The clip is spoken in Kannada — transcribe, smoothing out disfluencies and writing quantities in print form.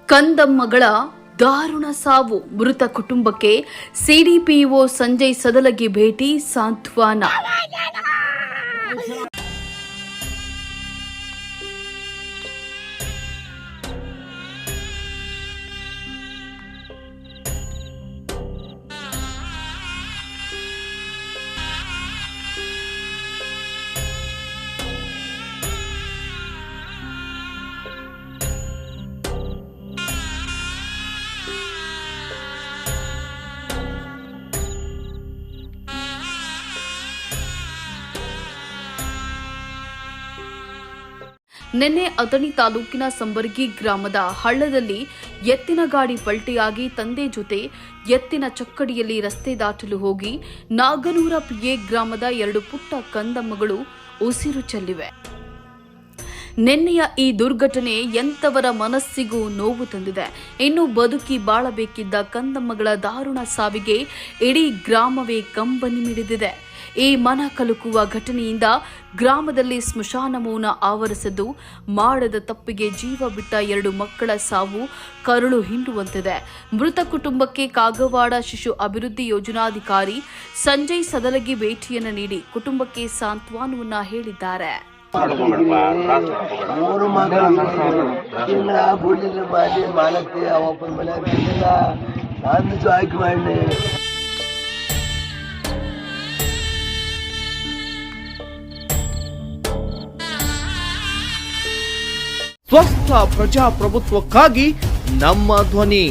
ಕಂದಮ್ಮಗಳ ದಾರುಣ ಸಾವು, ಮೃತ ಕುಟುಂಬಕ್ಕೆ ಸಿಡಿಪಿಒ ಸಂಜಯ್ ಸದಲಗಿ ಭೇಟಿ, ಸಾಂತ್ವನ. ನಿನ್ನೆ ಅಥಣಿ ತಾಲೂಕಿನ ಸಂಬರ್ಗಿ ಗ್ರಾಮದ ಹಳ್ಳದಲ್ಲಿ ಎತ್ತಿನ ಗಾಡಿ ಪಲ್ಟಿಯಾಗಿ ತಂದೆ ಜೊತೆ ಎತ್ತಿನ ಚಕ್ಕಡಿಯಲ್ಲಿ ರಸ್ತೆ ದಾಟಲು ಹೋಗಿ ನಾಗನೂರ ಪಿಎ ಗ್ರಾಮದ 2 ಪುಟ್ಟ ಕಂದಮ್ಮಗಳು ಉಸಿರು ಚೆಲ್ಲಿವೆ. ನಿನ್ನೆಯ ಈ ದುರ್ಘಟನೆ ಎಂತವರ ಮನಸ್ಸಿಗೂ ನೋವು ತಂದಿದೆ. ಇನ್ನು ಬದುಕಿ ಬಾಳಬೇಕಿದ್ದ ಕಂದಮ್ಮಗಳ ದಾರುಣ ಸಾವಿಗೆ ಇಡೀ ಗ್ರಾಮವೇ ಕಂಬನಿ ಮಿಡಿದಿದೆ. ಈ ಮನ ಕಲುಕುವ ಘಟನೆಯಿಂದ ಗ್ರಾಮದಲ್ಲಿ ಸ್ಮಶಾನ ಮೌನ ಆವರಿಸಿದ್ದು, ಮಾಡದ ತಪ್ಪಿಗೆ ಜೀವ ಬಿಟ್ಟ 2 ಮಕ್ಕಳ ಸಾವು ಕರುಳು ಹಿಂಡುವಂತಿದೆ. ಮೃತ ಕುಟುಂಬಕ್ಕೆ ಕಾಗವಾಡ ಶಿಶು ಅಭಿವೃದ್ಧಿ ಯೋಜನಾಧಿಕಾರಿ ಸಂಜಯ್ ಸದಲಗಿ ಭೇಟಿಯನ್ನು ನೀಡಿ ಕುಟುಂಬಕ್ಕೆ ಸಾಂತ್ವನವನ್ನ ಹೇಳಿದ್ದಾರೆ. ಸ್ವಸ್ಥ ಪ್ರಜಾಪ್ರಭುತ್ವಕ್ಕಾಗಿ ನಮ್ಮ ಧ್ವನಿ.